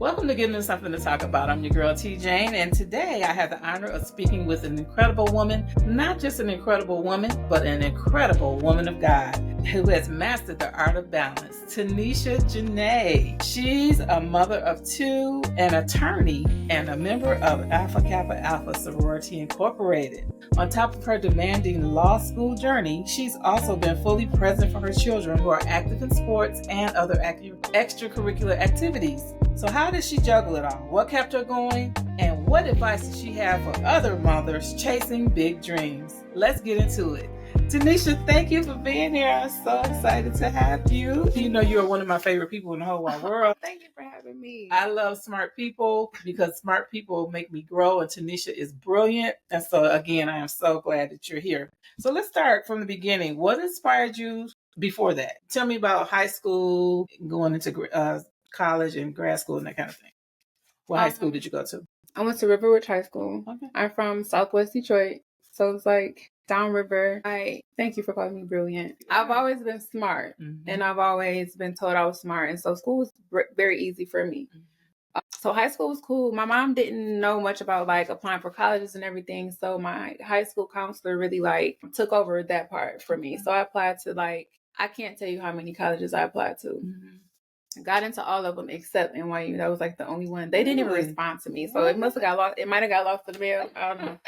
Welcome to Giving Us Something to Talk About. I'm your girl T. Jane, and today I have the honor of speaking with an incredible woman, not just an incredible woman, but an incredible woman of God who has mastered the art of balance, Tenisha Janae. She's a mother of two, an attorney, and a member of Alpha Kappa Alpha Sorority Incorporated. On top of her demanding law school journey, she's also been fully present for her children who are active in sports and other extracurricular activities. So how did she juggle it all? What kept her going? And what advice does she have for other mothers chasing big dreams? Let's get into it. Tanisha, thank you for being here. I'm so excited to have you. You know you're one of my favorite people in the whole wide world. Thank you for having me. I love smart people because smart people make me grow, and Tanisha is brilliant. And so, again, I am so glad that you're here. So let's start from the beginning. What inspired you before that? Tell me about high school, going into college and grad school and that kind of thing. What high school did you go to? I went to Riverwood High School. Okay. I'm from Southwest Detroit, so it's like downriver. Thank you for calling me brilliant. I've always been smart, and I've always been told I was smart, and so school was very easy for me. So high school was cool. My mom didn't know much about like applying for colleges and everything, so my high school counselor really like took over that part for me. So I applied to I can't tell you how many colleges I applied to. Got into all of them except NYU. That was like the only one. They didn't even respond to me. So it must have got lost. It might have got lost in the mail. I don't know.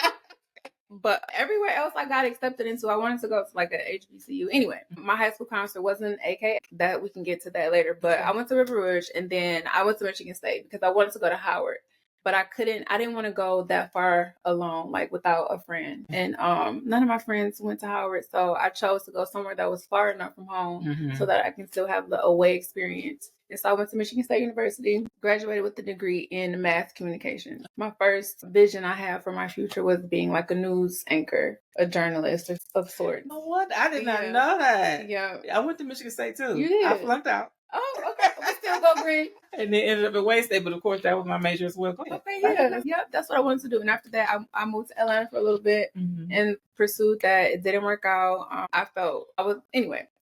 But everywhere else I got accepted into, I wanted to go to like a HBCU. Anyway, my high school counselor wasn't AK. That we can get to that later. But I went to River Rouge and then I went to Michigan State because I wanted to go to Howard. But I didn't want to go that far alone, like without a friend. And none of my friends went to Howard. So I chose to go somewhere that was far enough from home so that I can still have the away experience. And so I went to Michigan State University, graduated with a degree in mass communication. My first vision I had for my future was being like a news anchor, a journalist of sorts. You know what? I did not know that. Yeah. I went to Michigan State too. You did? I flunked out. Oh, okay. We still go green. And then ended up at Wayne State, but of course that was my major as well. Okay, yeah. Yep, that's what I wanted to do. And after that, I moved to Atlanta for a little bit and pursued that. It didn't work out.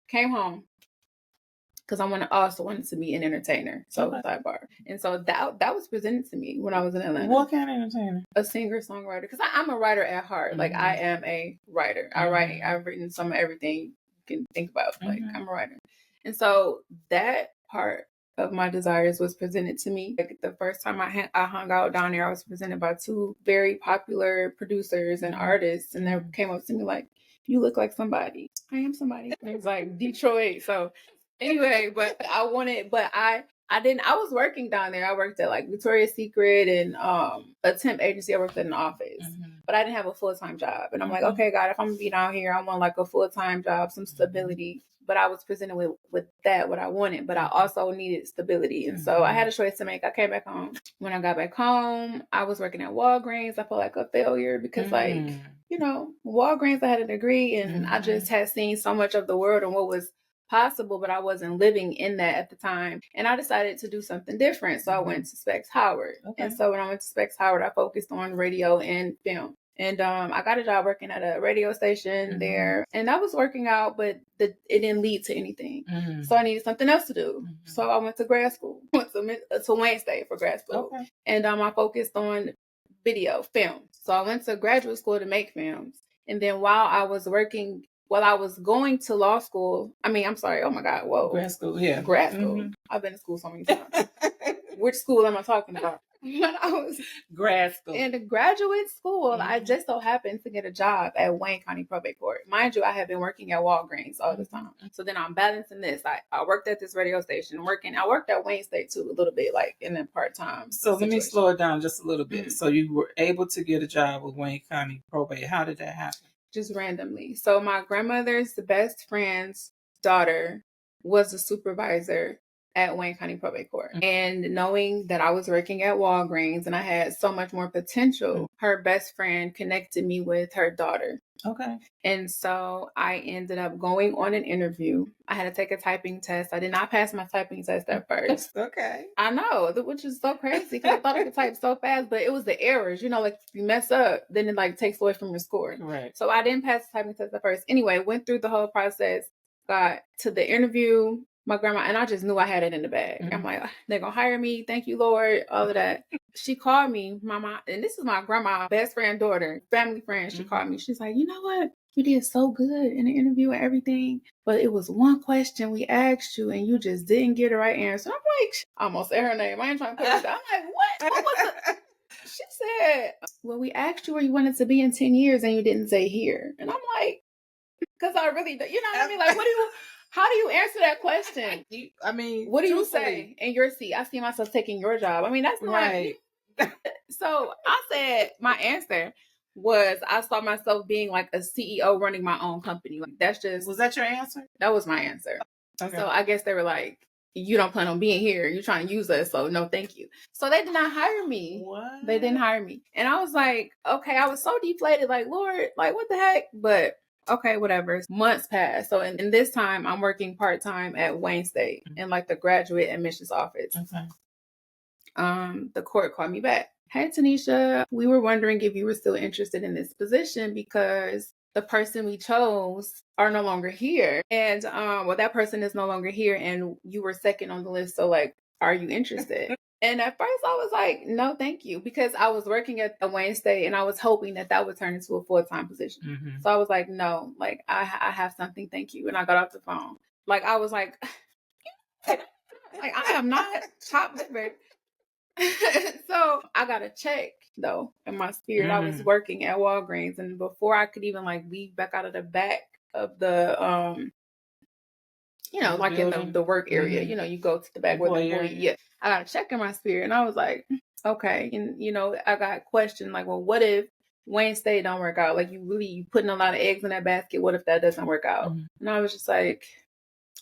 Came home because I also wanted to be an entertainer. So sidebar. And so that was presented to me when I was in Atlanta. What kind of entertainer? A singer-songwriter. Because I'm a writer at heart. Like I am a writer. I've written some of everything you can think about. Like I'm a writer. And so that part of my desires was presented to me. Like the first time I hung out down there, I was presented by two very popular producers and artists. And they came up to me like, you look like somebody. I am somebody. And it was like Detroit. So anyway, I was working down there. I worked at like Victoria's Secret and a temp agency. I worked at an office, but I didn't have a full-time job. And I'm like, okay, God, if I'm gonna be down here, I want like a full-time job, some stability. But I was presented with that, what I wanted, but I also needed stability. And so I had a choice to make. I came back home. When I got back home, I was working at Walgreens. I felt like a failure because Walgreens, I had a degree and I just had seen so much of the world and what was possible, but I wasn't living in that at the time. And I decided to do something different. So I went to Specs Howard. Okay. And so when I went to Specs Howard, I focused on radio and film. And I got a job working at a radio station there. And that was working out, but it didn't lead to anything. So I needed something else to do. So I went to grad school. Went to Wayne State for grad school. Okay. And I focused on video, film. So I went to graduate school to make films. And then while I was going to law school, oh my God, whoa. Grad school, yeah. Grad school. I've been to school so many times. Which school am I talking about? When I was grad school. In the graduate school, I just so happened to get a job at Wayne County Probate Court. Mind you, I have been working at Walgreens all this time. So then I'm balancing this. I worked at this radio station I worked at Wayne State too a little bit, like in a part-time So let me slow it down just a little bit. So you were able to get a job with Wayne County Probate. How did that happen? Just randomly. So my grandmother's best friend's daughter was a supervisor at Wayne County Probate Court. And knowing that I was working at Walgreens and I had so much more potential, her best friend connected me with her daughter. Okay. And so I ended up going on an interview. I had to take a typing test. I did not pass my typing test at first. Okay. I know, which is so crazy because I thought I could type so fast, but it was the errors. Like if you mess up, then it like takes away from your score. Right. So I didn't pass the typing test at first. Anyway, went through the whole process, got to the interview. my grandma, and I just knew I had it in the bag. I'm like, they're going to hire me. Thank you, Lord. All of that. She called me, mama, and this is my grandma, best friend, daughter, family friend. She called me. She's like, you know what? You did so good in the interview and everything, but it was one question we asked you and you just didn't get the right answer. I'm like, I almost said her name. I ain't trying to put her down. I'm like, what? What was it? She said, well, we asked you where you wanted to be in 10 years and you didn't say here. And I'm like, because I really, you know what I mean? Like, how do you answer that question? What do you say in your seat? I see myself taking your job. I mean, that's not right. So I said my answer was I saw myself being like a CEO running my own company. Like that's just. Was that your answer? That was my answer. Okay. So I guess they were like, you don't plan on being here. You're trying to use us. So no, thank you. So they did not hire me. What? They didn't hire me. And I was like, okay, I was so deflated. Like, Lord, like what the heck? But okay, whatever. Months passed. So in this time, I'm working part-time at Wayne State in like the graduate admissions office. Okay. The court called me back. Hey, Tenisha, we were wondering if you were still interested in this position because the person we chose are no longer here. And well, that person is no longer here and you were second on the list. So like, are you interested? And at first I was like, no, thank you. Because I was working at the Wayne State and I was hoping that would turn into a full-time position. So I was like, no, like I have something. Thank you. And I got off the phone. Like, I was like, I am not chopped liver. So I got a check though in my spirit. I was working at Walgreens, and before I could even like leave back out of the back of the like in the work area, you go to the back where the employee, I got a check in my spirit, and I was like, okay. And I got questioned like, well, what if Wayne State don't work out? Like you putting a lot of eggs in that basket. What if that doesn't work out? And I was just like,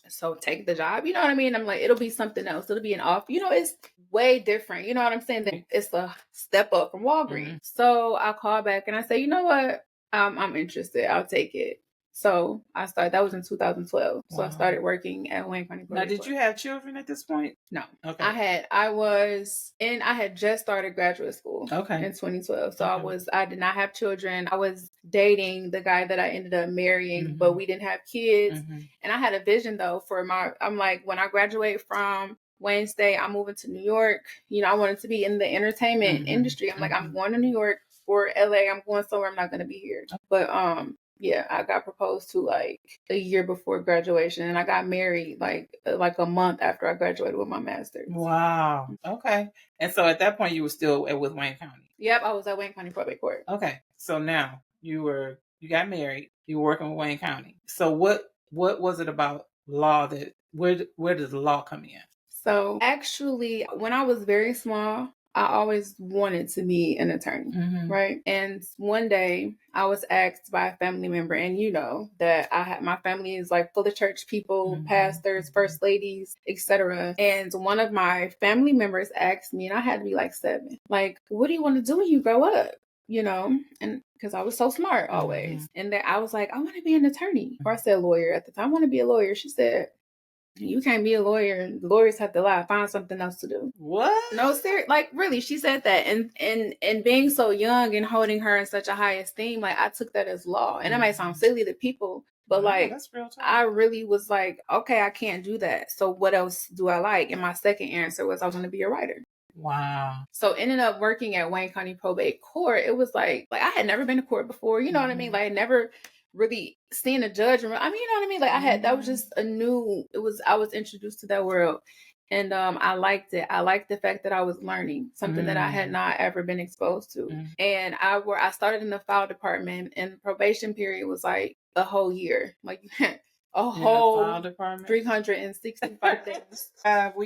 so take the job, you know what I mean? I'm like, it'll be something else. It'll be an off, it's way different. You know what I'm saying? It's a step up from Walgreens. So I called back and I said, you know what? I'm interested. I'll take it. So I started, that was in 2012. Wow. So I started working at Wayne County. Now, did you have children at this point? No. Okay. I had just started graduate school. Okay. In 2012. So I did not have children. I was dating the guy that I ended up marrying, but we didn't have kids. And I had a vision though I'm like, when I graduate from Wayne State, I'm moving to New York. I wanted to be in the entertainment industry. I'm like, I'm going to New York or LA. I'm going somewhere. I'm not going to be here. But, yeah, I got proposed to like a year before graduation, and I got married like a month after I graduated with my master's. Wow. Okay. And so at that point, you were still with Wayne County. Yep, I was at Wayne County Probate Court. Okay. So now you got married. You were working with Wayne County. So what was it about law that where does the law come in? So actually, when I was very small, I always wanted to be an attorney, right? And one day I was asked by a family member, and that my family is like full of church people, pastors, first ladies, etc. And one of my family members asked me, and I had to be like 7, like, what do you want to do when you grow up? And because I was so smart always. And then I was like, I want to be an attorney. Or I said lawyer at the time. I want to be a lawyer. She said, you can't be a lawyer. Lawyers have to lie. Find something else to do. What? No, serious. Like really, she said that. And being so young and holding her in such a high esteem, like I took that as law. And it might sound silly to people, but like that's real talk. I really was like, okay, I can't do that. So what else do I like? And my second answer was I was going to be a writer. Wow. So ended up working at Wayne County Probate Court. It was like I had never been to court before. You know what I mean? Like I never really seeing a judge. I mean, you know what I mean? Like that was just I was introduced to that world. And I liked it. I liked the fact that I was learning something that I had not ever been exposed to. And I started in the file department, and the probation period was like a whole year. Like you had a whole 365 days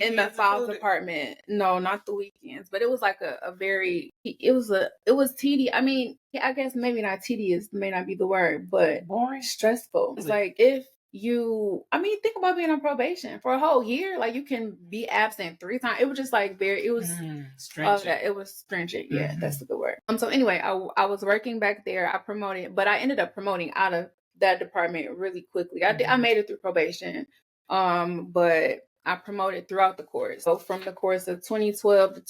in the file department. No, not the weekends, but it was like it was tedious. I mean, I guess maybe not tedious, may not be the word, but boring, stressful. It's like think about being on probation for a whole year. Like you can be absent 3 times. It was just like it was stringent. It was stringent. Yeah, that's the good word. So anyway, I was working back there. I promoted, but I ended up promoting out of that department really quickly. I made it through probation, but I promoted throughout the course. So from the course of 2012 to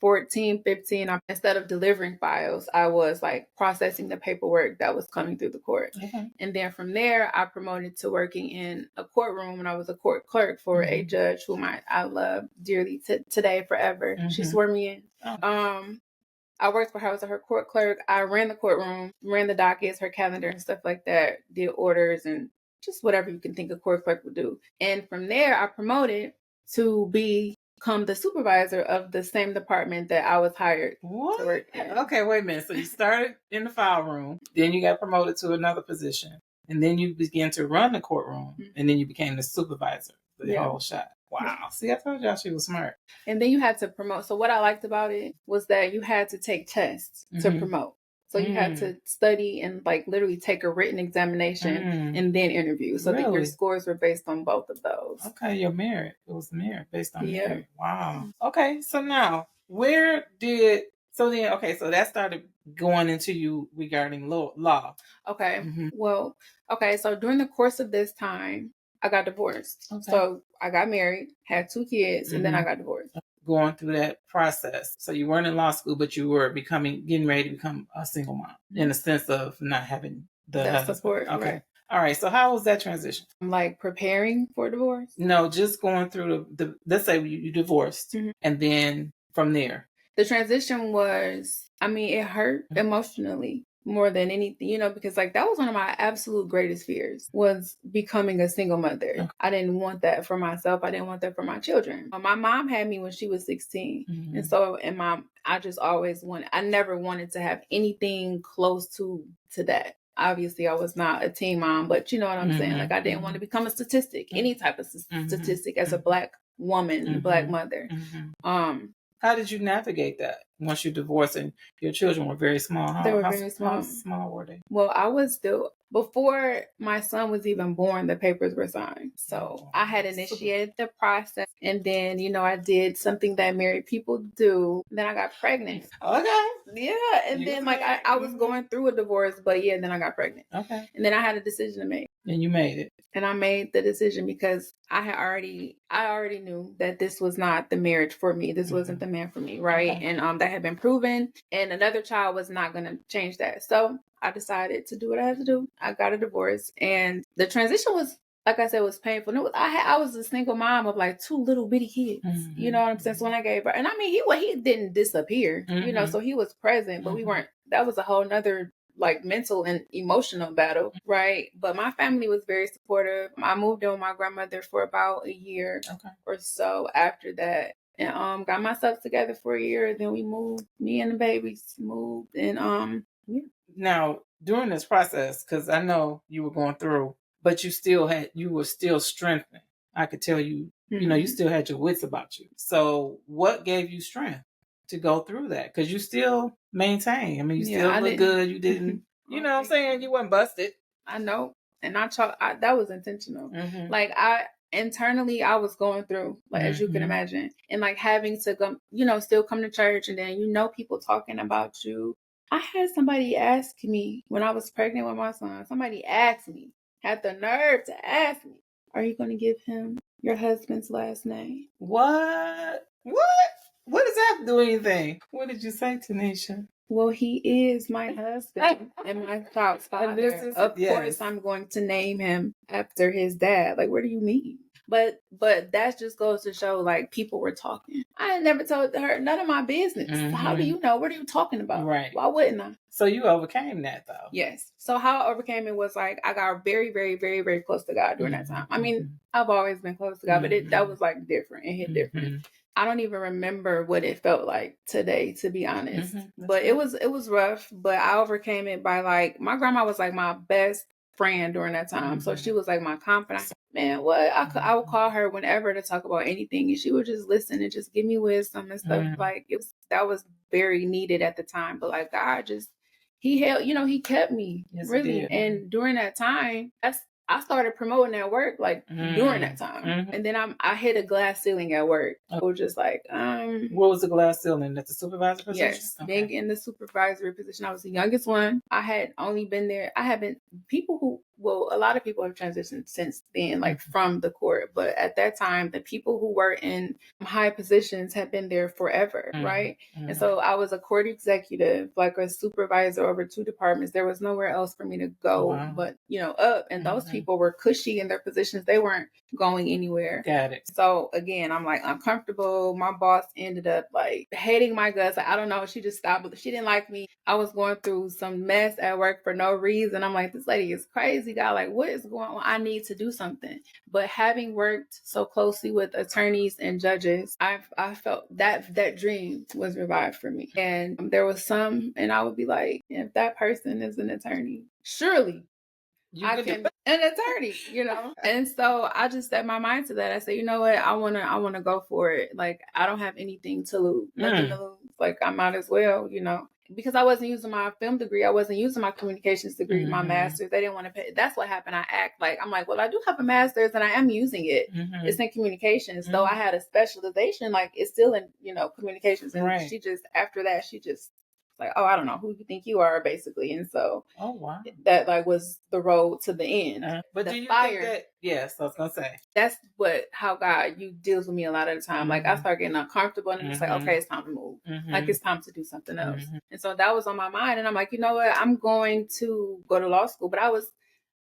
14, 15, instead of delivering files, I was like processing the paperwork that was coming through the court. And then from there, I promoted to working in a courtroom, and I was a court clerk for a judge whom I love dearly today, forever. She swore me in. I worked for her. I was her court clerk. I ran the courtroom, ran the dockets, her calendar and stuff like that, did orders and just whatever you can think a court clerk would do. And from there, I promoted to become the supervisor of the same department that I was hired to work in. Okay, wait a minute. So you started in the file room, then you got promoted to another position, and then you began to run the courtroom, and then you became the supervisor for the whole shop. Wow. See, I told y'all she was smart. And then you had to promote. So what I liked about it was that you had to take tests to promote. So you had to study and like literally take a written examination and then interview. So that your scores were based on both of those. Okay, your merit. It was merit based on merit. Wow. Okay, so now so that started going into you regarding law. Okay. Well, okay. So during the course of this time, I got divorced. Okay. So I got married, had 2 kids, and then I got divorced. Going through that process. So you weren't in law school, but you were getting ready to become a single mom in the sense of not having the support. Okay. Right. All right. So how was that transition? Like preparing for divorce? No, just going through let's say you divorced and then from there. The transition was, it hurt emotionally more than anything, because like that was one of my absolute greatest fears, was becoming a single mother. Okay. I didn't want that for myself. I didn't want that for my children. My mom had me when she was 16. And so, I just always I never wanted to have anything close to that. Obviously, I was not a teen mom, but you know what I'm saying? Like I didn't want to become a statistic, any type of statistic as a Black woman, Black mother. How did you navigate that once you divorced and your children were very small? They were very small. How small were they? Well, I was still, before my son was even born, the papers were signed. So I had initiated the process. And then, I did something that married people do. Then I got pregnant. Okay. Yeah. And then I was going through a divorce, but then I got pregnant. Okay. And then I had a decision to make. And you made it. And I made the decision because I already knew that this was not the marriage for me. This wasn't the man for me, right? Okay. And that had been proven, and another child was not going to change that. So I decided to do what I had to do. I got a divorce, and the transition was, like I said, was painful. And I was a single mom of like 2 little bitty kids. You know what I'm saying? So when I gave birth, and he didn't disappear, so he was present, but we weren't. That was a whole nother like mental and emotional battle, right? But my family was very supportive. I moved in with my grandmother for about a year or so after that, and got myself together for a year. Then we moved. Me and the babies moved, and Now during this process, because I know you were going through, but you were still strengthened. I could tell you, you still had your wits about you. So what gave you strength to go through that? Because you still maintain. You still look good. You didn't, you know what I'm saying? You weren't busted. I know. And that was intentional. Like internally, I was going through, like, as you can imagine, and like having to go, still come to church, and then, people talking about you. I had somebody ask me when I was pregnant with my son, had the nerve to ask me, are you going to give him your husband's last name? What? What does that do anything? What did you say, Tenisha? Well, he is my husband and my child's father. Of course, I'm going to name him after his dad. Like, what do you mean? But that just goes to show, like, people were talking. I had never told her none of my business. How do you know? What are you talking about? Right. Why wouldn't I? So you overcame that, though. Yes. So how I overcame it was, like, I got very, very, very, very close to God during that time. I've always been close to God, but that was, like, different. It hit different. I don't even remember what it felt like today, to be honest. But it was rough, but I overcame it by, like, my grandma was like my best friend during that time. So she was like my confidant. Man, I would call her whenever to talk about anything, and she would just listen and just give me wisdom and stuff. Like that was very needed at the time. But like God he held, he kept me really. And during that time, I started promoting at work like during that time. And then I hit a glass ceiling at work. I was just like, what was the glass ceiling? At the supervisor position? Yes, being in the supervisory position. I was the youngest one. I had only been there. People who a lot of people have transitioned since then, like from the court. But at that time, the people who were in high positions had been there forever, right? And so I was a court executive, like a supervisor over 2 departments. There was nowhere else for me to go but, up. And those people were cushy in their positions. They weren't going anywhere. Got it. So again, I'm like uncomfortable. My boss ended up like hating my guts. Like, I don't know. She just stopped. She didn't like me. I was going through some mess at work for no reason. I'm like, this lady is crazy. God, like, what is going on? I need to do something. But having worked so closely with attorneys and judges, I felt that dream was revived for me. And there was some, and I would be like, if that person is an attorney, surely I can be an attorney, And so I just set my mind to that. I said, you know what? I wanna go for it. Like, I don't have anything to lose, nothing to lose. Like, I might as well, because I wasn't using my film degree. I wasn't using my communications degree, my master's. They didn't want to pay. That's what happened. I'm like, well, I do have a master's and I am using it. It's in communications. Though I had a specialization, like it's still in, communications. And after that, she just like, oh, I don't know who you think you are, basically. And so that like was the road to the end. But do you think that, yes, I was gonna say that's how God deals with me a lot of the time. Like, I start getting uncomfortable and it's like, okay, it's time to move. Like, it's time to do something else. And so that was on my mind. And I'm like, you know what? I'm going to go to law school. But I was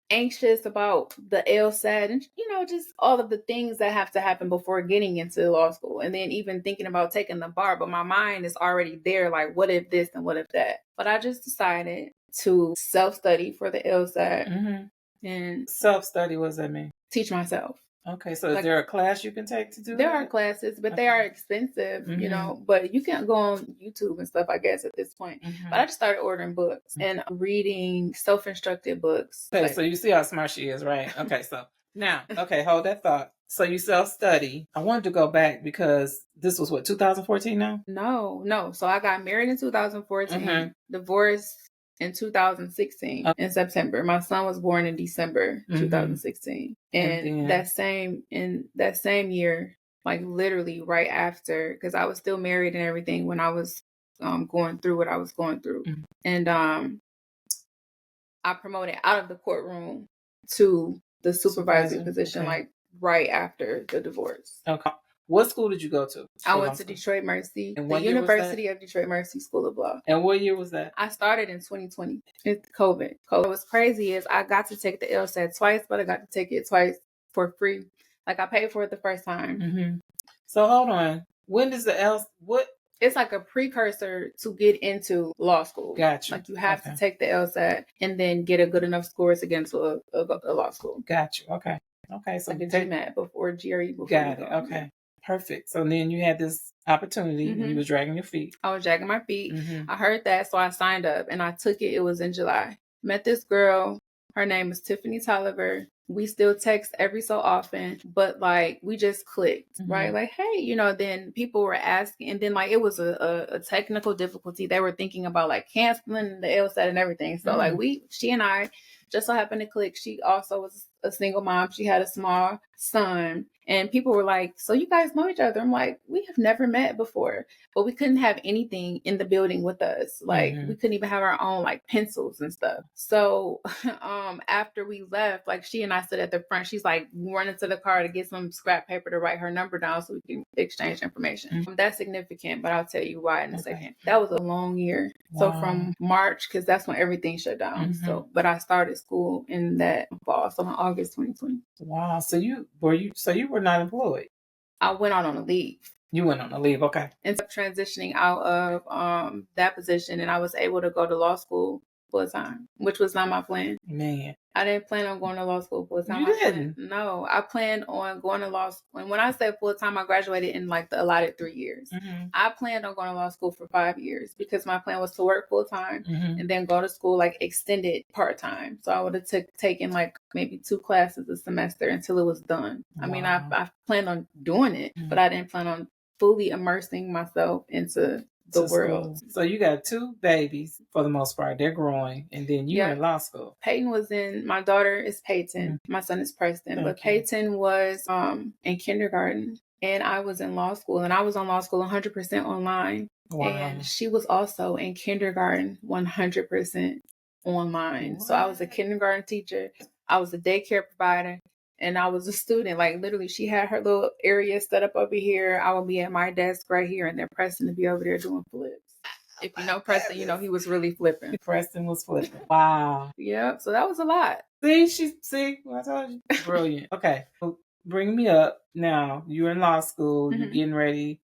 anxious about the LSAT and, just all of the things that have to happen before getting into law school. And then even thinking about taking the bar, but my mind is already there. Like, what if this and what if that? But I just decided to self-study for the LSAT. And self-study, what does that mean? Teach myself. Okay, so is there a class you can take to do there that? Are classes, but they are expensive, but you can go on YouTube and stuff, I guess, at this point. But I just started ordering books and reading self-instructed books. Okay, so you see how smart she is, right? Okay, so now, hold that thought. So you self-study. I wanted to go back because this was 2014 now? No. So I got married in 2014, divorced in 2016 in September. My son was born in December 2016. And that same year, like literally right after, because I was still married and everything when I was going through what I was going through. And I promoted out of the courtroom to the supervisor position, like right after the divorce. Okay. What school did you go to? I went to Detroit Mercy, the University of Detroit Mercy School of Law. And what year was that? I started in 2020. It's COVID. What was crazy is I got to take the LSAT twice, but I got to take it twice for free. Like, I paid for it the first time. So hold on. When does what? It's like a precursor to get into law school. Gotcha. Like, you have to take the LSAT and then get a good enough score to get into a law school. Gotcha. Okay. So like a GMAT before GRE. Got it. Okay. Perfect. So then you had this opportunity and you was dragging your feet. I was dragging my feet. I heard that, so I signed up and I took it. It was in July. Met this girl. Her name is Tiffany Tolliver. We still text every so often, but like we just clicked, right? Like, hey, then people were asking, and then like it was a technical difficulty. They were thinking about like canceling the LSAT and everything. So like she and I just so happened to click. She also was a single mom. She had a small son. And people were like, so you guys know each other? I'm like, we have never met before. But we couldn't have anything in the building with us. Like, we couldn't even have our own, like, pencils and stuff. So after we left, like, she and I stood at the front. She's, like, running to the car to get some scrap paper to write her number down so we can exchange information. That's significant, but I'll tell you why in a second. That was a long year. Wow. So from March, because that's when everything shut down. But I started school in that fall, so in August 2020. Wow. So you were not employed? I went out on a leave. You went on a leave, okay. And transitioning out of that position, and I was able to go to law school full time, which was not my plan. Man. I didn't plan on going to law school full time. You didn't? No, I planned on going to law school. And when I say full time, I graduated in like the allotted 3 years. I planned on going to law school for 5 years because my plan was to work full time and then go to school like extended part time. So I would have taken like maybe 2 classes a semester until it was done. Wow. I mean, I planned on doing it, but I didn't plan on fully immersing myself into the world. So you got 2 babies for the most part. They're growing. And then you're in law school. Peyton was my daughter is Peyton. My son is Preston. But Peyton was in kindergarten and I was in law school, and I was on law school 100% online. Wow. And she was also in kindergarten 100% online. What? So I was a kindergarten teacher I was a daycare provider. And I was a student. Like literally, she had her little area set up over here. I would be at my desk right here, and then Preston to be over there doing flips. If you know Preston, you know he was really flipping. Preston was flipping. Wow. Yep. So that was a lot. See, I told you. Brilliant. Okay. So bring me up now. You're in law school. You're getting ready.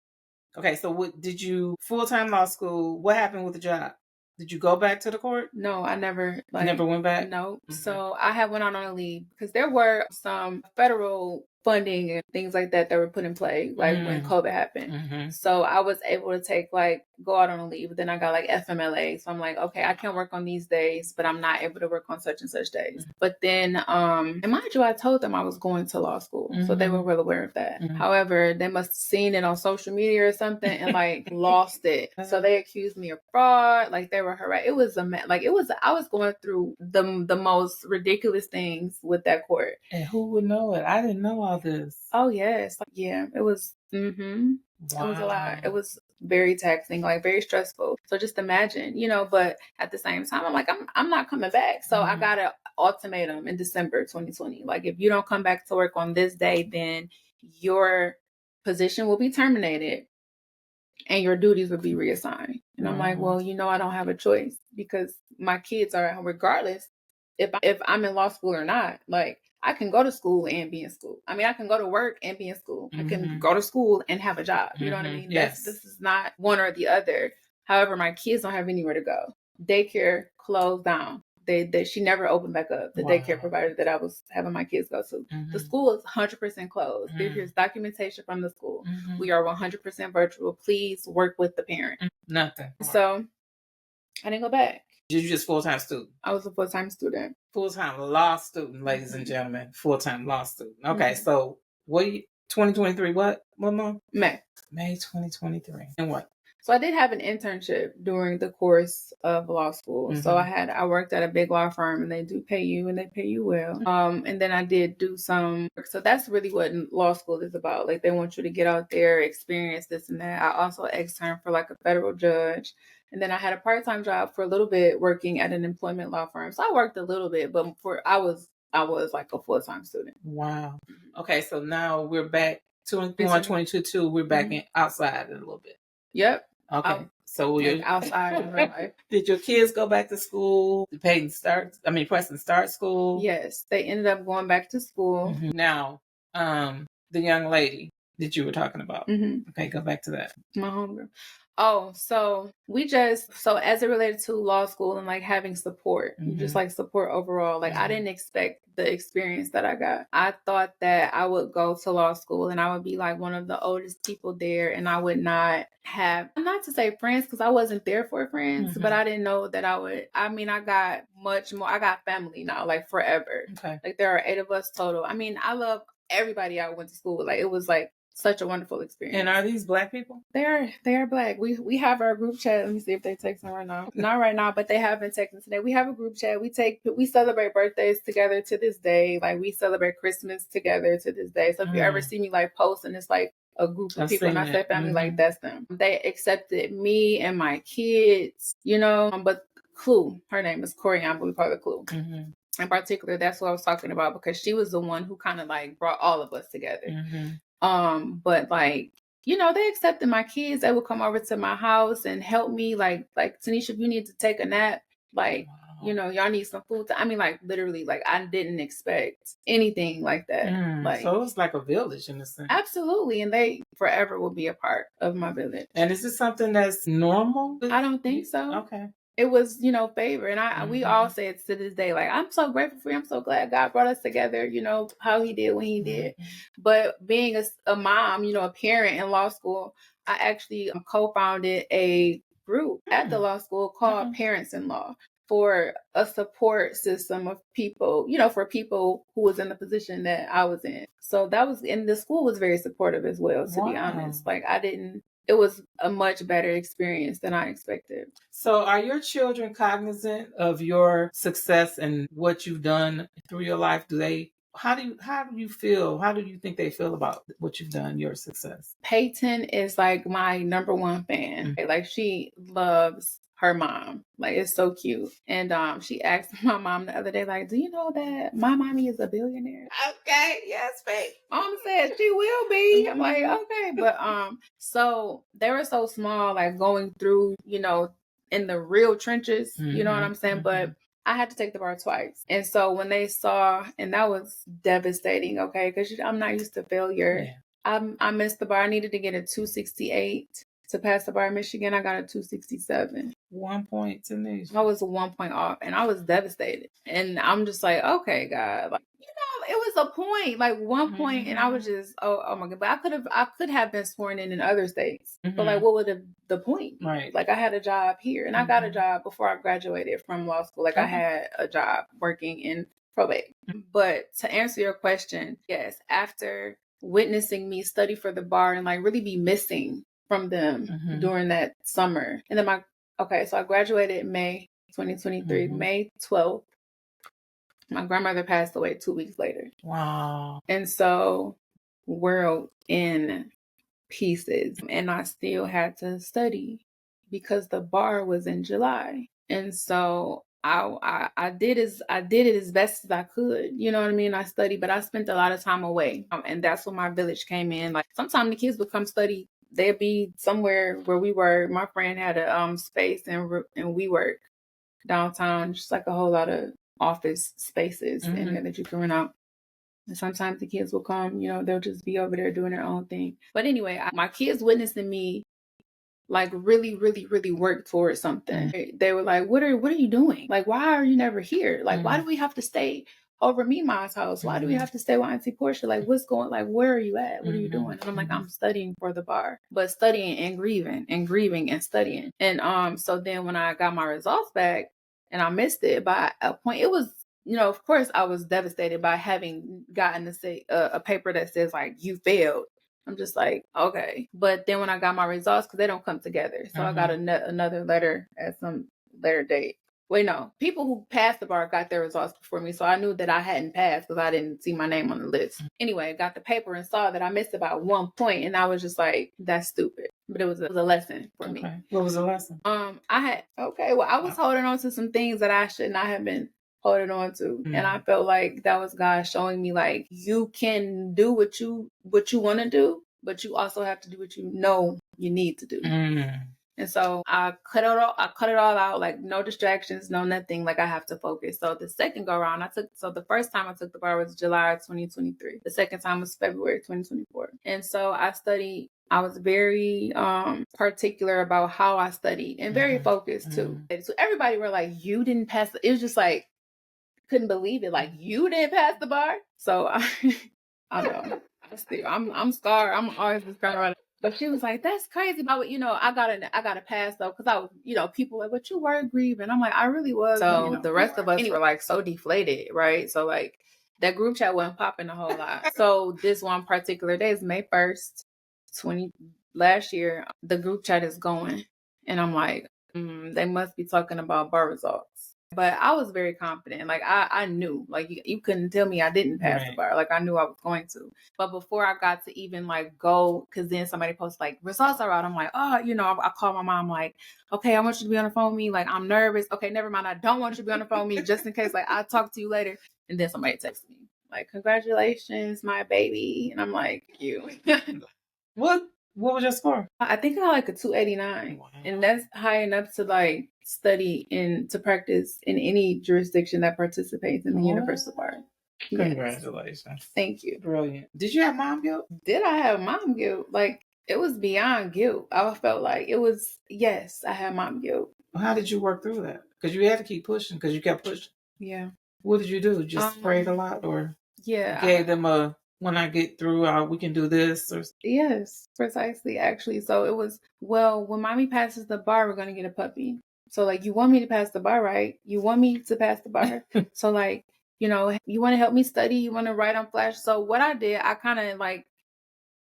Okay. So what did you full-time law school? What happened with the job? Did you go back to the court? No, I never. Never went back? No. So I had went on a leave because there were some federal funding and things like that were put in play, like when COVID happened. So I was able to go out on a leave. But then I got like FMLA. So I'm like, okay, I can work on these days, but I'm not able to work on such and such days. But then, and mind you, I told them I was going to law school. So they were well aware of that. However, they must have seen it on social media or something and like lost it. So they accused me of fraud. Like they were harassed. It was I was going through the most ridiculous things with that court. And who would know it? I didn't know all this. Oh yes. Yeah, it was Wow. It was a lot. It was very taxing, like very stressful. So just imagine, but at the same time, I'm like, I'm not coming back. So I got an ultimatum in December 2020. Like, if you don't come back to work on this day, then your position will be terminated and your duties will be reassigned. And I'm like, well, I don't have a choice because my kids are, regardless if I'm in law school or not, like, I can go to school and be in school. I mean, I can go to work and be in school. I can go to school and have a job. You know what I mean? Yes. This is not one or the other. However, my kids don't have anywhere to go. Daycare closed down. She never opened back up. The daycare provider that I was having my kids go to. The school is 100% closed. There's documentation from the school. We are 100% virtual. Please work with the parent. Nothing. So I didn't go back. Did you just full-time student? I was a full-time student. Full-time law student, ladies and gentlemen. Full-time law student. Okay, so 2023, what month? May 2023. And what? So I did have an internship during the course of law school. So I worked at a big law firm and they do pay you and they pay you well. And then I did do some work. So that's really what law school is about. Like they want you to get out there, experience this and that. I also externed for like a federal judge. And then I had a part-time job for a little bit working at an employment law firm. So I worked a little bit, but I was like a full-time student. Wow. Okay, so now we're back 2022. We're back in outside a little bit. Yep. Okay. So you're outside in real life. Did your kids go back to school? Did Preston start school? Yes, they ended up going back to school. Now, the young lady that you were talking about. Okay, go back to that. My homegirl. Oh, so as it related to law school and like having support, just like support overall, like I didn't expect the experience that I got. I thought that I would go to law school and I would be like one of the oldest people there and I would not have, not to say friends because I wasn't there for friends, but I didn't know that I would. I mean, I got much more. I got family now, like forever. Okay. Like there are 8 of us total. I mean, I love everybody I went to school with. Like it was like such a wonderful experience. And are these Black people? They are Black. We have our group chat. Let me see if they texting right now. Not right now, but they have been texting today. We have a group chat. We celebrate birthdays together to this day. Like we celebrate Christmas together to this day. So if you ever see me like post and it's like a group of people and I say family, like that's them. They accepted me and my kids, but Clue, her name is Corianne, but we call her Clue. In particular, that's what I was talking about because she was the one who kind of like brought all of us together. But like, they accepted my kids. They would come over to my house and help me. Like Tanisha, if you need to take a nap, like, y'all need some food. I mean, like literally, like I didn't expect anything like that. Like, so it was like a village in a sense. Absolutely. And they forever will be a part of my village. And is this something that's normal? I don't think so. Okay. It was, favor. And we all say it to this day. Like, I'm so grateful for you. I'm so glad God brought us together, how he did when he did. But being a mom, a parent in law school, I actually co-founded a group at the law school called Parents in Law for a support system of people, for people who was in the position that I was in. So and the school was very supportive as well, to be honest. Like, it was a much better experience than I expected. So are your children cognizant of your success and what you've done through your life? How do you feel? How do you think they feel about what you've done, your success? Peyton is like my number one fan. Like she loves her mom. Like, it's so cute. And she asked my mom the other day, like, do you know that my mommy is a billionaire? Okay, yes, babe. Mom said she will be. I'm like, okay. But so they were so small, like going through, you know, in the real trenches, you know what I'm saying? But I had to take the bar twice. And so when they saw, and that was devastating, okay, because I'm not used to failure. Yeah. I missed the bar. I needed to get a 268 to pass the bar in Michigan. I got a 267. 1 point, Tenisha. I was 1 point off, and I was devastated. And I'm just like, okay, God, like, you know, it was a point, like 1 point, and I was just, oh my God. But I could have been sworn in other states. But like, what would the point be? Right. Like, I had a job here, and I got a job before I graduated from law school. Like, I had a job working in probate. But to answer your question, yes, after witnessing me study for the bar and like really be missing from them during that summer. And then so I graduated May 2023, May 12th. My grandmother passed away 2 weeks later. Wow. And so we're in pieces, and I still had to study because the bar was in July. And so I did it as best as I could. You know what I mean? I studied, but I spent a lot of time away. And that's when my village came in. Like, sometimes the kids would come study. They'd be somewhere where we were. My friend had a space and we work downtown, just like a whole lot of office spaces in there that you can rent out. And sometimes the kids will come, you know, they'll just be over there doing their own thing. But anyway, my kids witnessing me like really, really, really work towards something. They were like, what are you doing? Like, why are you never here? Like, why do we have to stay over Mima's house? Why do we have to stay with Auntie Portia? Like, where are you at? What are you doing? And I'm like, I'm studying for the bar, but studying and grieving and studying. And so then when I got my results back and I missed it by a point, it was, you know, of course I was devastated by having gotten to say a paper that says like, you failed. I'm just like, okay. But then when I got my results, because they don't come together. So I got another letter at some later date. Wait, no. People who passed the bar got their results before me. So I knew that I hadn't passed because I didn't see my name on the list. Anyway, got the paper and saw that I missed about 1 point. And I was just like, that's stupid. But it was a lesson for me. What was the lesson? I was holding on to some things that I should not have been holding on to. And I felt like that was God showing me, like, you can do what you want to do, but you also have to do what you know you need to do. And so I cut it all out, like no distractions, no nothing, like I have to focus. So the second go around the first time I took the bar was July 2023. The second time was February 2024. And so I studied. I was very particular about how I studied and very focused too. And so everybody were like, you didn't pass. It was just like, couldn't believe it. Like, you didn't pass the bar. So I know. I'm scarred. I'm always scarred. But she was like, that's crazy. But, you know, I got to pass though. Cause I was, you know, people were like, but you were grieving. I'm like, I really was. So you know, the rest of us were like so deflated. Right. So like that group chat wasn't popping a whole lot. So this one particular day is May 1st, last year, the group chat is going. And I'm like, they must be talking about bar results. But I was very confident. Like, I knew. Like, you couldn't tell me I didn't pass the bar. Like, I knew I was going to. But before I got to even, like, go, because then somebody posted, like, results are out. I'm like, oh, you know, I called my mom, like, okay, I want you to be on the phone with me. Like, I'm nervous. Okay, never mind. I don't want you to be on the phone with me just in case. Like, I'll talk to you later. And then somebody texted me, like, congratulations, my baby. And I'm like, thank you. What was your score? I think I got like a 289. Wow. And that's high enough to like study and to practice in any jurisdiction that participates in the universal bar. Congratulations. Yes. Thank you. Brilliant. Did you have mom guilt? Did I have mom guilt? Like, it was beyond guilt. I felt like it was, yes, I had mom guilt. How did you work through that? Because you had to keep pushing because you kept pushing. Yeah. What did you do? Just prayed a lot, or gave them a, when I get through, we can do this? Or... Yes, precisely, actually. So it was, well, when mommy passes the bar, we're going to get a puppy. So, like, you want me to pass the bar, right? You want me to pass the bar. So, like, you know, you want to help me study? You want to write on Flash? So what I did, I kind of, like,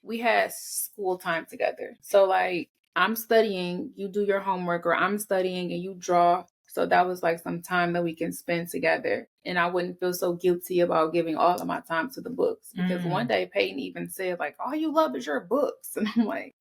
we had school time together. So, like, I'm studying, you do your homework, or I'm studying and you draw. So that was like some time that we can spend together. And I wouldn't feel so guilty about giving all of my time to the books. Because one day Peyton even said, like, all you love is your books. And I'm like,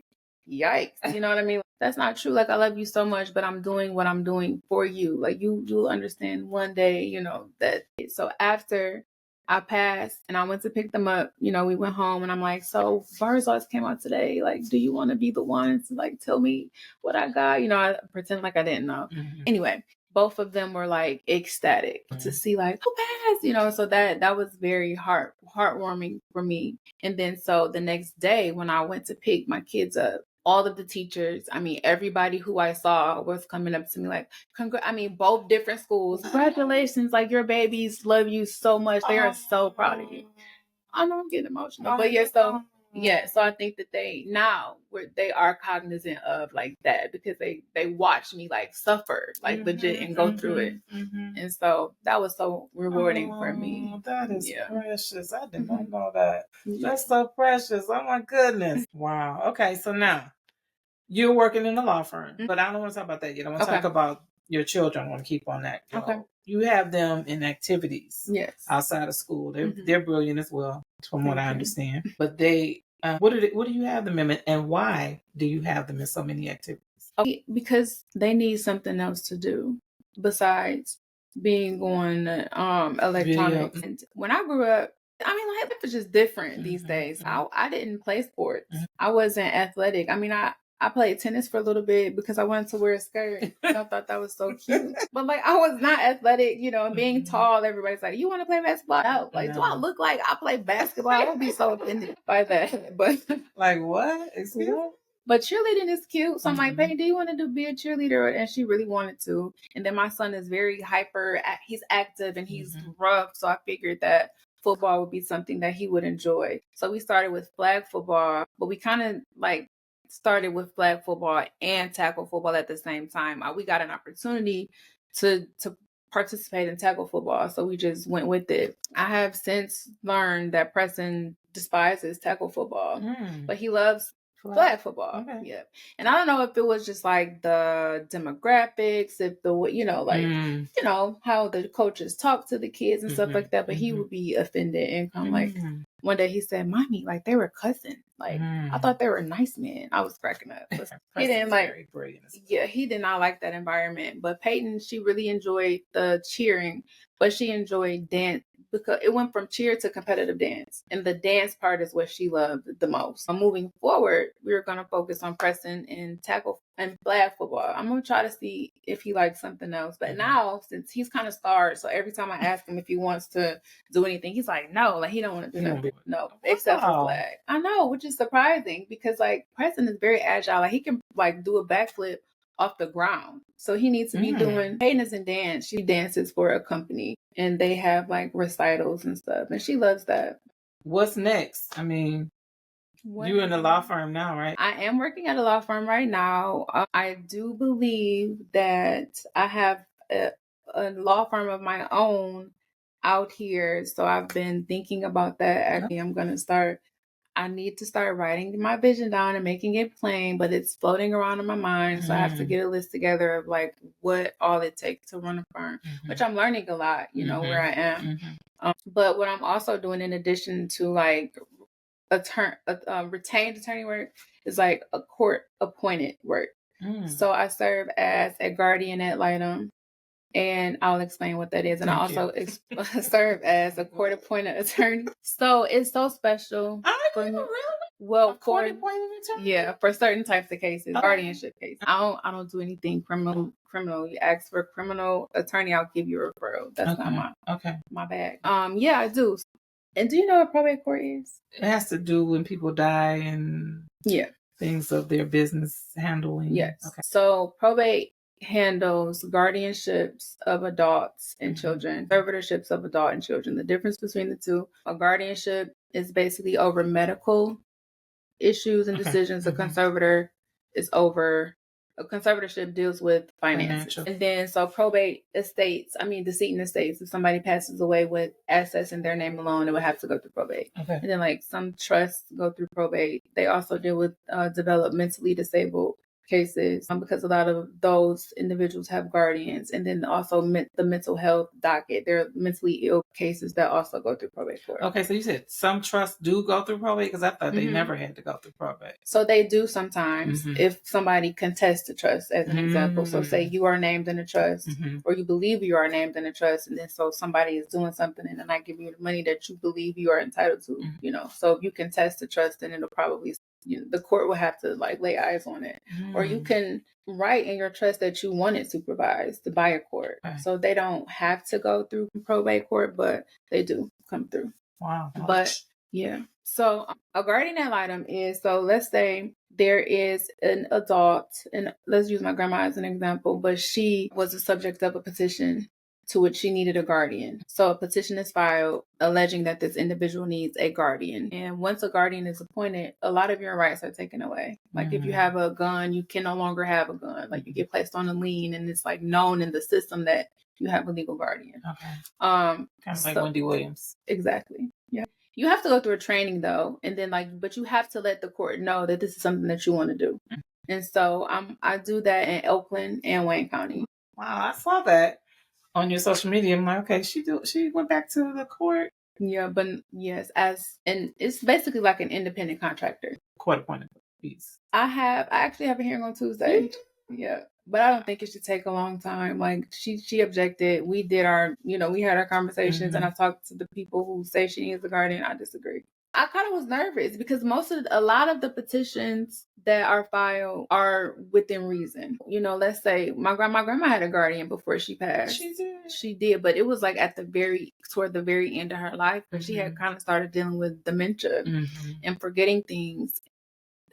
yikes. You know what I mean? That's not true. Like, I love you so much, but I'm doing what I'm doing for you. Like, you'll understand one day, you know, that. So after I passed and I went to pick them up, you know, we went home and I'm like, so Barzars came out today. Like, do you want to be the one to like tell me what I got? You know, I pretend like I didn't know. Anyway, both of them were like ecstatic to see like, who passed, you know, so that was very heartwarming for me. And then so the next day when I went to pick my kids up, all of the teachers, I mean, everybody who I saw was coming up to me like, both different schools. Congratulations, like your babies love you so much. They are so proud of you. I know I'm getting emotional, but so I think that they are cognizant of like that because they watch me like suffer, like legit and go through it. And so that was so rewarding for me. That is precious. I did not know that. That's so precious. Oh my goodness. Wow. Okay, so now you're working in a law firm, but I don't want to talk about that yet. I want to talk about your children. I want to keep on that. Okay. You have them in activities outside of school. They're brilliant as well, from what I understand. But they, what do you have them in, and why do you have them in so many activities? Because they need something else to do besides being on electronics. And when I grew up, I mean, life was just different these days. I didn't play sports. I wasn't athletic. I mean, I played tennis for a little bit because I wanted to wear a skirt. I thought that was so cute. But like, I was not athletic, you know, and being tall, everybody's like, you want to play basketball? No. Like, do I look like I play basketball? I would be so offended by that. But like, what? Excuse me? But cheerleading is cute. So I'm like, Peyton, do you want to be a cheerleader? And she really wanted to. And then my son is very hyper. He's active and he's rough. So I figured that football would be something that he would enjoy. So we started with flag football, but we kind of like started with flag football and tackle football at the same time. We got an opportunity to participate in tackle football, so we just went with it. I have since learned that Preston despises tackle football, but he loves flag football. Okay. Yeah. And I don't know if it was just like the demographics, if the, you know, like, you know, how the coaches talk to the kids and stuff like that, but he would be offended and come like, one day he said, Mommy, like they were cussing. Like, I thought they were nice men. I was cracking up. He didn't like, he did not like that environment. But Peyton, she really enjoyed the cheering, but she enjoyed dance because it went from cheer to competitive dance. And the dance part is what she loved the most. Moving forward, we're going to focus on Preston and tackle and flag football. I'm going to try to see if he likes something else. But now, since he's kind of scarred, so every time I ask him if he wants to do anything, he's like, no, like he don't want to do nothing. No, except for flag. I know, which is surprising because like Preston is very agile. Like he can like do a backflip off the ground. So he needs to be doing Peyton is in dance. She dances for a company and they have like recitals and stuff. And she loves that. What's next? I mean, you're in a law firm now, right? I am working at a law firm right now. I do believe that I have a law firm of my own out here. So I've been thinking about that. Actually, I need to start writing my vision down and making it plain, but it's floating around in my mind. So I have to get a list together of like what all it takes to run a firm, which I'm learning a lot, you know, where I am. But what I'm also doing in addition to like retained attorney work is like a court appointed work. So I serve as a guardian ad litem. And I'll explain what that is. And I also serve as a court-appointed attorney. So it's so special. Really? Well, court-appointed attorney? For certain types of cases, guardianship cases. I don't do anything criminal. You ask for a criminal attorney, I'll give you a referral. That's not my bag. Yeah, I do. And do you know what probate court is? It has to do when people die and things of their business handling. Yes. Okay. So probate handles guardianships of adults and children, conservatorships of adult and children. The difference between the two, a guardianship is basically over medical issues and decisions. A conservator is over, a conservatorship deals with finances. And then so probate estates, decedent estates, if somebody passes away with assets in their name alone, it would have to go through probate. And then like some trusts go through probate. They also deal with developmentally disabled cases because a lot of those individuals have guardians. And then also the mental health docket. There are mentally ill cases that also go through probate court. Okay, so you said some trusts do go through probate, because I thought they never had to go through probate. So they do sometimes if somebody contests the trust, as an example. So say you are named in a trust or you believe you are named in a trust, and then so somebody is doing something and then I give you the money that you believe you are entitled to, you know. So if you contest the trust, then it'll probably, you know, the court will have to like lay eyes on it. Or you can write in your trust that you want it supervised by a court. Right. So they don't have to go through probate court, but they do come through. Wow. But yeah. So a guardian ad litem is, so let's say there is an adult, and let's use my grandma as an example, but she was the subject of a petition to which she needed a guardian. So a petition is filed alleging that this individual needs a guardian. And once a guardian is appointed, a lot of your rights are taken away. Like if you have a gun, you can no longer have a gun. Like you get placed on a lien, and it's like known in the system that you have a legal guardian. Okay. Kind of like Wendy Williams. Exactly. Yeah. You have to go through a training though, and then but you have to let the court know that this is something that you want to do. And so I do that in Oakland and Wayne County. Wow, I saw that on your social media. I'm like, okay, she went back to the court. Yeah, but yes, and it's basically like an independent contractor. Court appointed piece. I actually have a hearing on Tuesday. Yeah. But I don't think it should take a long time. Like she objected. We did we had our conversations, and I talked to the people who say she needs a guardian. I disagree. I kind of was nervous because a lot of the petitions that are filed are within reason. You know, let's say my grandma had a guardian before she passed. She did, but it was like toward the very end of her life, but she had kind of started dealing with dementia and forgetting things.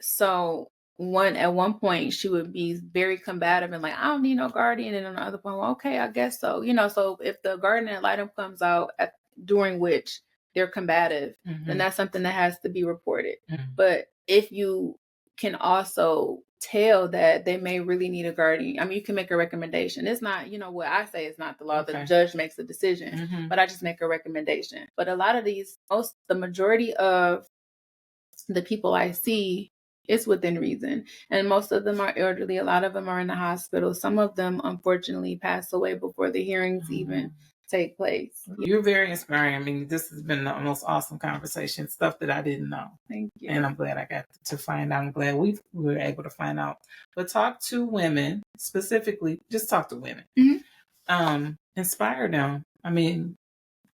So at one point she would be very combative and like, I don't need no guardian. And on the other point, well, okay, I guess so. You know, so if the guardian ad litem comes out during which they're combative, then that's something that has to be reported. But if you can also tell that they may really need a guardian, I mean, you can make a recommendation. It's not, what I say is not the law. Okay. The judge makes the decision, but I just make a recommendation. But a lot of the majority of the people I see, it's within reason. And most of them are elderly. A lot of them are in the hospital. Some of them, unfortunately, pass away before the hearings even take place. You're very inspiring. I mean, this has been the most awesome conversation, stuff that I didn't know. Thank you. And I'm glad I got to find out. I'm glad we were able to find out. But talk to women, specifically, just talk to women. Inspire them. I mean,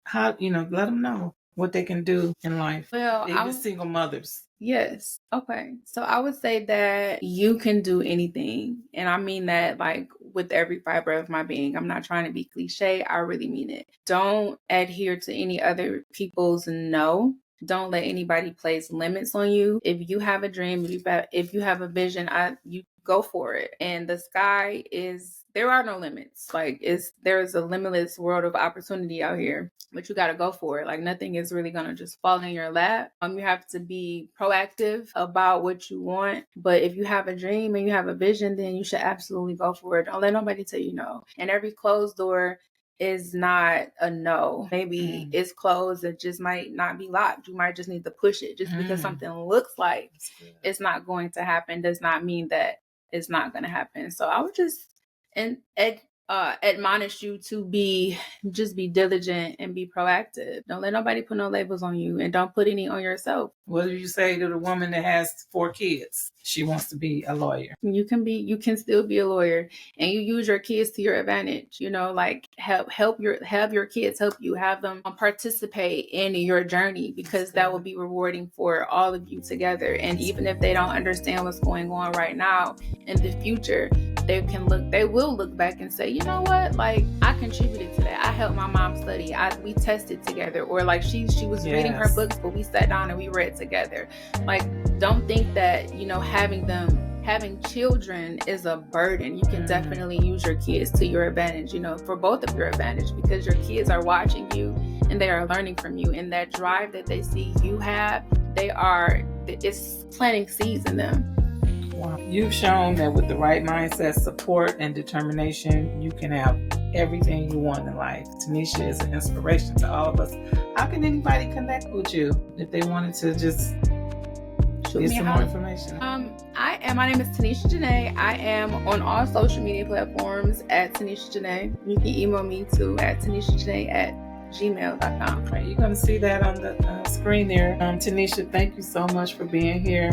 how, let them know what they can do in life. Well, even single mothers. Yes. Okay. So I would say that you can do anything. And I mean that like with every fiber of my being. I'm not trying to be cliche. I really mean it. Don't adhere to any other people's no. Don't let anybody place limits on you. If you have a dream, if you have a vision, you go for it. And the sky there are no limits. Like there's a limitless world of opportunity out here, but you got to go for it. Like nothing is really going to just fall in your lap. You have to be proactive about what you want. But if you have a dream and you have a vision, then you should absolutely go for it. Don't let nobody tell you no. And every closed door is not a no. Maybe it's closed. It just might not be locked. You might just need to push it. Just because something looks like it's not going to happen does not mean that it's not going to happen. So I would just admonish you to be diligent and be proactive. Don't let nobody put no labels on you, and don't put any on yourself. What do you say to the woman that has 4 kids? She wants to be a lawyer. You can still be a lawyer, and you use your kids to your advantage. Like have your kids help you, have them participate in your journey, because that will be rewarding for all of you together. And even if they don't understand what's going on right now, in the future, they will look back and say, you know what, like I contributed to that. I helped my mom study. We tested together, or like she was reading her books, but we sat down and we read together. Like, don't think that, having children is a burden. You can definitely use your kids to your advantage, for both of your advantage, because your kids are watching you and they are learning from you. And that drive that they see you have, it's planting seeds in them. Wow. You've shown that with the right mindset, support, and determination, you can have everything you want in life. Tenisha is an inspiration to all of us. How can anybody connect with you if they wanted to just shoot Get me a some more holler. information. My name is Tenisha Janae. I am on all social media platforms at Tenisha Janae. You can email me too at tenishajanae@gmail.com. Right, you're going to see that on the screen there. Tenisha, thank you so much for being here.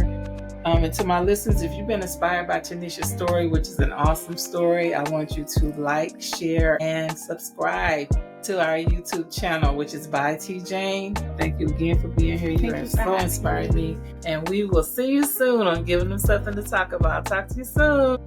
And to my listeners, if you've been inspired by Tenisha's story, which is an awesome story, I want you to like, share, and subscribe to our YouTube channel, which is by T. Jane. Thank you again for being here. You have so inspired me. And we will see you soon on Giving Them Something to Talk About. Talk to you soon.